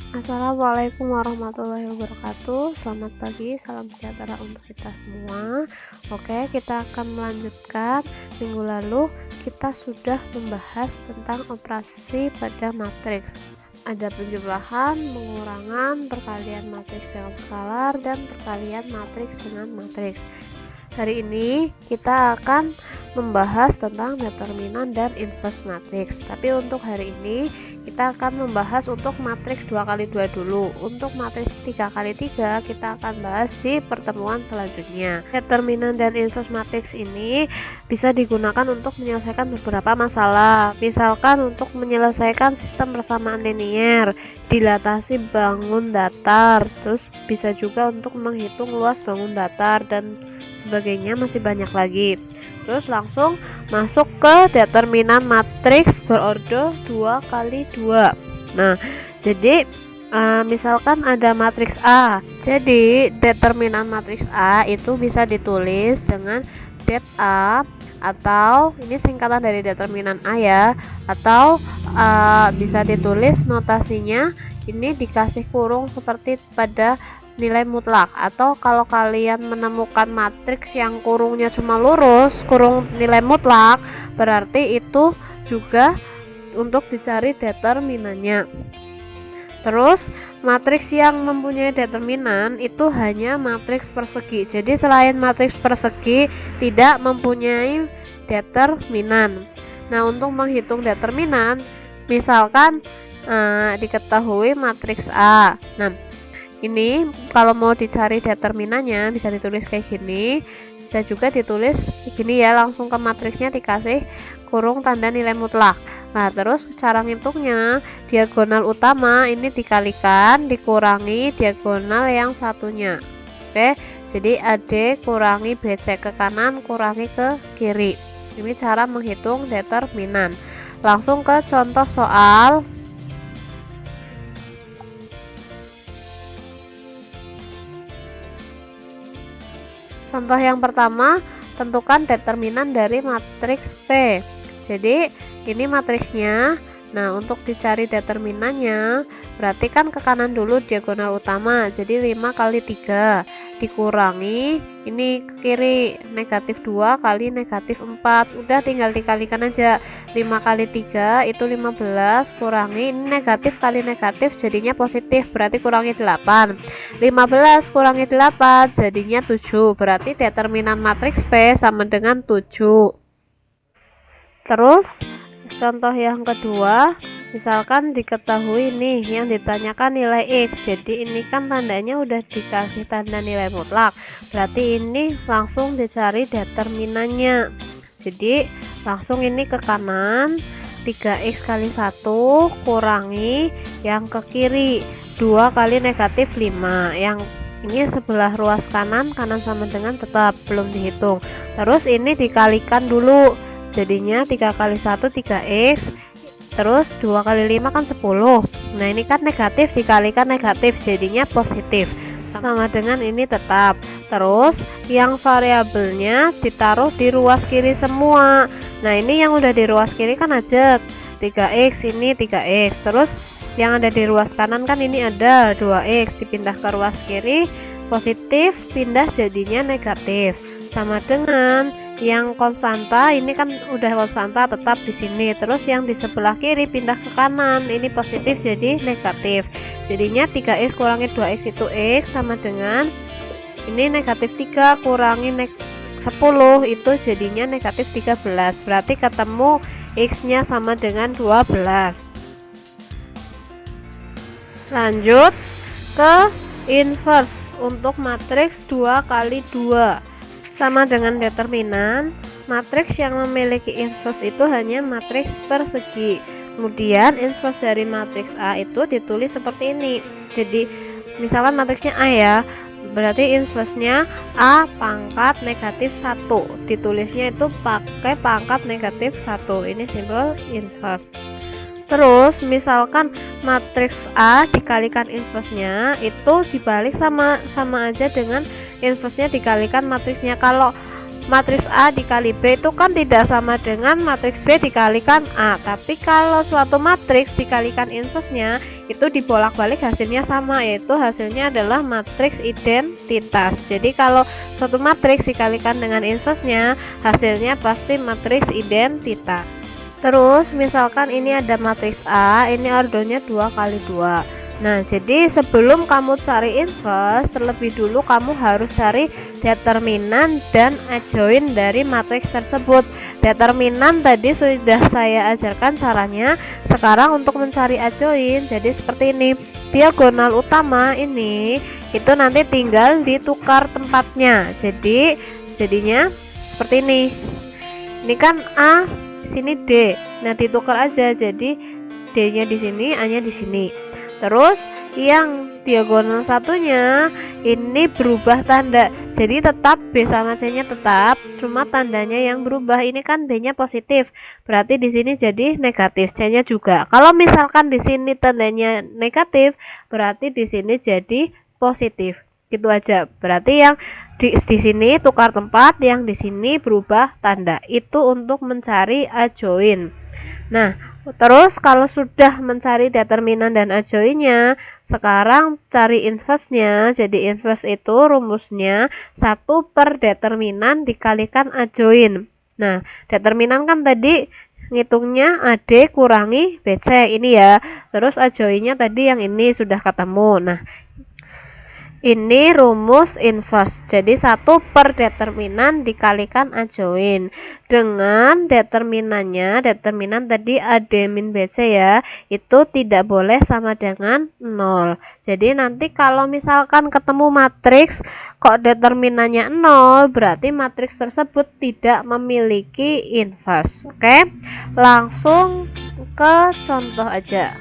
Assalamualaikum warahmatullahi wabarakatuh. Selamat pagi, salam sejahtera untuk kita semua. Oke, kita akan melanjutkan. Minggu lalu kita sudah membahas tentang operasi pada matriks. Ada penjumlahan, pengurangan, perkalian matriks dengan skalar, dan perkalian matriks dengan matriks. Hari ini kita akan membahas tentang determinan dan inverse matriks. Tapi untuk hari ini kita akan membahas untuk matriks 2x2 dulu. Untuk matriks 3x3 kita akan bahas di pertemuan selanjutnya. Determinan dan inverse matriks ini bisa digunakan untuk menyelesaikan beberapa masalah. Misalkan untuk menyelesaikan sistem persamaan linier, dilatasi bangun datar, terus bisa juga untuk menghitung luas bangun datar dan sebagainya, masih banyak lagi. Terus langsung masuk ke determinan matriks berorder 2x2. Nah, jadi misalkan ada matriks A. Jadi determinan matriks A itu bisa ditulis dengan det A, atau ini singkatan dari determinan A ya, atau bisa ditulis notasinya ini dikasih kurung seperti pada nilai mutlak. Atau kalau kalian menemukan matriks yang kurungnya cuma lurus, kurung nilai mutlak, berarti itu juga untuk dicari determinannya. Terus matriks yang mempunyai determinan itu hanya matriks persegi. Jadi selain matriks persegi tidak mempunyai determinan. Nah, untuk menghitung determinan, misalkan diketahui matriks A. Nah, ini kalau mau dicari determinannya bisa ditulis kayak gini, bisa juga ditulis gini ya, langsung ke matriksnya dikasih kurung tanda nilai mutlak. Nah, terus cara ngitungnya, diagonal utama ini dikalikan dikurangi diagonal yang satunya. Oke, jadi AD kurangi BC ke kanan kurangi ke kiri. Ini cara menghitung determinan. Langsung ke contoh soal. Contoh yang pertama, tentukan determinan dari matriks P. Jadi ini matriksnya. Nah, untuk dicari determinannya, berarti kan ke kanan dulu diagonal utama. Jadi 5 kali 3 dikurangi ini ke kiri negatif 2 kali negatif 4. Udah tinggal dikalikan aja. 5 kali 3 itu 15 kurangi ini negatif kali negatif jadinya positif, berarti kurangi 8. 15 kurangi 8 jadinya 7. Berarti determinan matriks P sama dengan 7. Terus contoh yang kedua, misalkan diketahui nih yang ditanyakan nilai X. Jadi ini kan tandanya udah dikasih tanda nilai mutlak, berarti ini langsung dicari determinannya. Jadi langsung ini ke kanan 3x kali 1 kurangi yang ke kiri 2 kali negatif 5. Yang ini sebelah ruas kanan sama dengan tetap belum dihitung. Terus ini dikalikan dulu, jadinya 3 kali 1 3x, terus 2 kali 5 kan 10. Nah, ini kan negatif dikalikan negatif jadinya positif, sama dengan ini tetap. Terus yang variabelnya ditaruh di ruas kiri semua. Nah, ini yang udah di ruas kiri kan ajak 3x, ini 3x. Terus yang ada di ruas kanan kan ini ada 2x, dipindah ke ruas kiri positif, pindah jadinya negatif, sama dengan yang konstanta ini kan udah konstanta tetap di sini. Terus yang di sebelah kiri pindah ke kanan, ini positif jadi negatif, jadinya 3x kurangi 2x itu x sama dengan ini negatif 3 kurangi 10 itu jadinya negatif 13. Berarti ketemu x nya sama dengan 12. Lanjut ke inverse untuk matriks 2x2. Sama dengan determinan, matriks yang memiliki inverse itu hanya matriks persegi. Kemudian inverse dari matriks A itu ditulis seperti ini. Jadi misalkan matriksnya A ya, berarti inverse-nya A pangkat negatif 1. Ditulisnya itu pakai pangkat negatif 1. Ini simbol inverse. Terus misalkan matriks A dikalikan inverse-nya itu dibalik sama aja dengan inverse-nya dikalikan matriksnya. Kalau matriks A dikali B itu kan tidak sama dengan matriks B dikalikan A, tapi kalau suatu matriks dikalikan inversenya itu dibolak-balik hasilnya sama, yaitu hasilnya adalah matriks identitas. Jadi kalau suatu matriks dikalikan dengan inversenya hasilnya pasti matriks identitas. Terus misalkan ini ada matriks A, ini ordonya 2 kali 2. Nah, jadi sebelum kamu cari inverse, terlebih dulu kamu harus cari determinan dan adjoint dari matriks tersebut. Determinan tadi sudah saya ajarkan caranya. Sekarang untuk mencari adjoint, jadi seperti ini. Diagonal utama ini itu nanti tinggal ditukar tempatnya. Jadi jadinya seperti ini. Ini kan A, sini D. Nah, ditukar aja, jadi D-nya di sini, A-nya di sini. Terus yang diagonal satunya ini berubah tanda. Jadi tetap B sama C-nya tetap, cuma tandanya yang berubah. Ini kan B-nya positif. Berarti di sini jadi negatif, C-nya juga. Kalau misalkan di sini tandanya negatif, berarti di sini jadi positif. Gitu aja. Berarti yang di sini tukar tempat, yang di sini berubah tanda. Itu untuk mencari adjoint. Nah, terus kalau sudah mencari determinan dan adjointnya, sekarang cari inverse-nya. Jadi inverse itu rumusnya 1 per determinan dikalikan adjoint. Nah, determinan kan tadi ngitungnya AD kurangi BC ini ya. Terus adjointnya tadi yang ini sudah ketemu. Nah, ini rumus inverse. Jadi 1 per determinan dikalikan adjoint. Dengan determinannya, determinan tadi AD min BC ya, itu tidak boleh sama dengan 0. Jadi nanti kalau misalkan ketemu matriks kok determinannya 0, berarti matriks tersebut tidak memiliki inverse. Oke? Langsung ke contoh aja.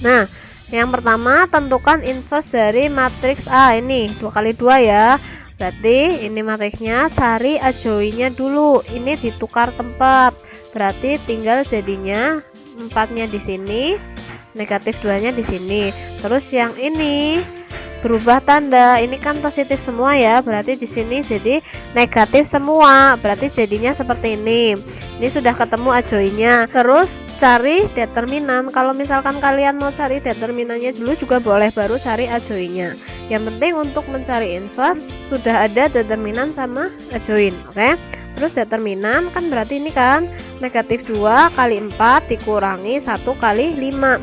Nah, yang pertama tentukan inverse dari matriks A. Ini 2 kali 2 ya. Berarti ini matriksnya, cari adjointnya dulu. Ini ditukar tempat. Berarti tinggal jadinya 4-nya di sini, negatif 2-nya di sini. Terus yang ini berubah tanda. Ini kan positif semua ya. Berarti di sini jadi negatif semua. Berarti jadinya seperti ini. Ini sudah ketemu adjointnya. Terus cari determinan. Kalau misalkan kalian mau cari determinannya dulu juga boleh, baru cari adjointnya. Yang penting untuk mencari inverse sudah ada determinan sama adjoint. Oke? Terus determinan kan berarti ini kan negatif 2 kali 4 dikurangi 1 kali 5.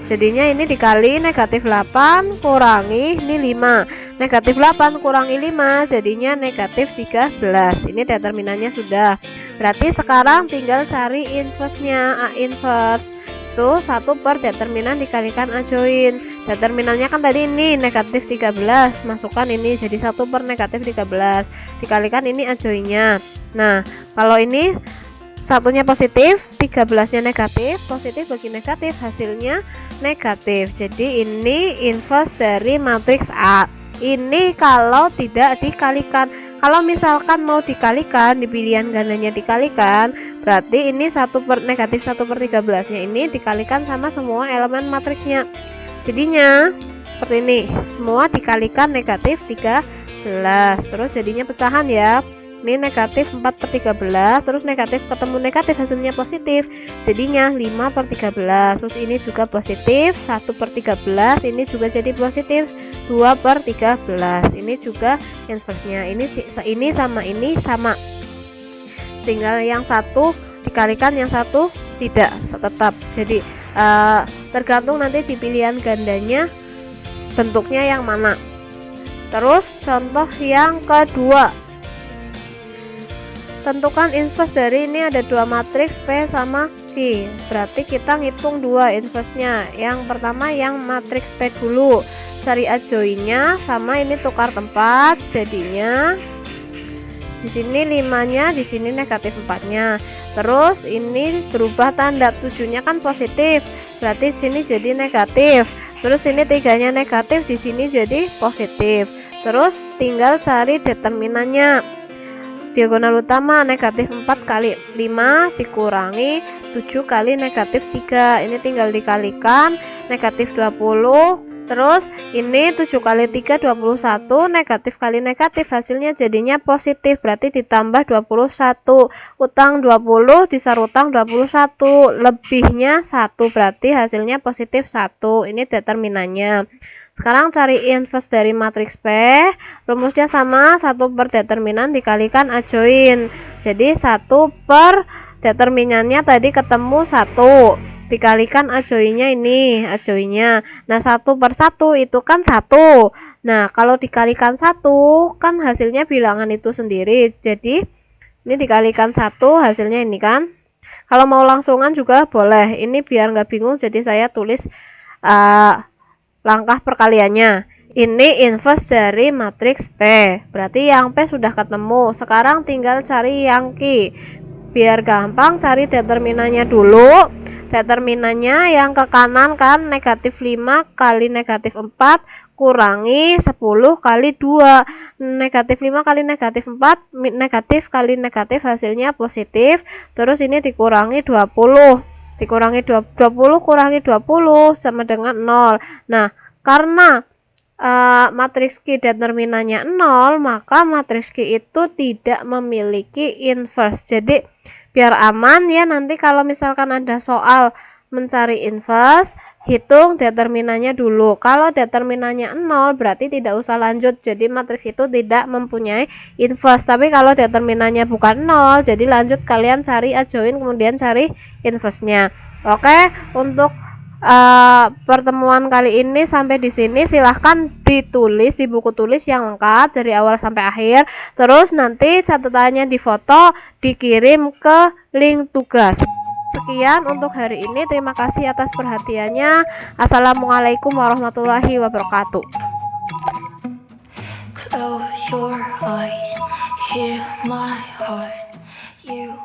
Jadinya ini dikali negatif 8 kurangi ini 5. Negatif 8 kurangi 5 jadinya negatif 13. Ini determinannya sudah. Berarti sekarang tinggal cari inverse-nya. A inverse itu 1 per determinan dikalikan adjoint. Determinannya kan tadi ini negatif 13. Masukkan ini jadi 1 per negatif 13. Dikalikan ini adjointnya. Nah, kalau ini satunya positif, 13-nya negatif, positif bagi negatif, hasilnya negatif. Jadi ini inverse dari matriks A. Ini kalau tidak dikalikan. Kalau misalkan mau dikalikan, di pilihan gandanya dikalikan, berarti ini negatif 1 per 13-nya ini dikalikan sama semua elemen matriksnya. Jadinya seperti ini, semua dikalikan negatif 13. Terus jadinya pecahan ya. Ini negatif 4 per 13, terus negatif ketemu negatif hasilnya positif, jadinya 5 per 13. Terus ini juga positif, 1 per 13, ini juga jadi positif, 2 per 13. Ini juga inverse-nya. Ini sama ini sama. Tinggal yang satu dikalikan, yang satu tidak, tetap. Jadi tergantung nanti di pilihan gandanya bentuknya yang mana. Terus contoh yang kedua. Tentukan inverse dari ini ada 2 matriks P sama Q. Berarti kita ngitung 2 inverse-nya. Yang pertama yang matriks P dulu. Cari adjointnya sama ini tukar tempat. Jadinya di sini 5-nya, di sini negatif 4-nya. Terus ini berubah tanda, 7-nya kan positif. Berarti sini jadi negatif. Terus ini 3-nya negatif, di sini jadi positif. Terus tinggal cari determinannya. Diagonal utama negatif 4 kali 5 dikurangi 7 kali negatif 3. Ini tinggal dikalikan, negatif 20 Terus ini 7 kali 3 21, negatif kali negatif hasilnya jadinya positif, berarti ditambah 21. Utang 20 disar utang 21, lebihnya 1, berarti hasilnya positif 1. Ini determinannya. Sekarang cari inverse dari matriks P. Rumusnya sama, 1 per determinan dikalikan adjoin. Jadi 1 per determinannya tadi ketemu 1. Dikalikan adjoinnya ini, adjoinnya. Nah, 1 per 1 itu kan 1. Nah, kalau dikalikan 1 kan hasilnya bilangan itu sendiri. Jadi, ini dikalikan 1 hasilnya ini kan. Kalau mau langsungan juga boleh. Ini biar nggak bingung, jadi saya tulis langkah perkaliannya. Ini inverse dari matriks P. Berarti yang P sudah ketemu. Sekarang tinggal cari yang Q. Biar gampang, cari determinannya dulu. Determinannya yang ke kanan kan negatif 5 kali negatif 4 kurangi 10 kali 2. Negatif 5 kali negatif 4, negatif kali negatif hasilnya positif. Terus ini dikurangi 20. Dikurangi 20 kurangi 20 sama dengan 0. Nah, karena matriks Q determinannya 0, maka matriks Q itu tidak memiliki inverse. Jadi biar aman ya, nanti kalau misalkan ada soal mencari inverse, hitung determinannya dulu. Kalau determinannya 0 berarti tidak usah lanjut, jadi matriks itu tidak mempunyai inverse. Tapi kalau determinannya bukan 0, jadi lanjut, kalian cari adjoin kemudian cari inverse-nya. Oke, untuk pertemuan kali ini sampai di sini. Silahkan ditulis di buku tulis yang lengkap dari awal sampai akhir. Terus nanti catatannya difoto, dikirim ke link tugas. Sekian untuk hari ini. Terima kasih atas perhatiannya. Assalamualaikum warahmatullahi wabarakatuh. Close your eyes, hear my heart. You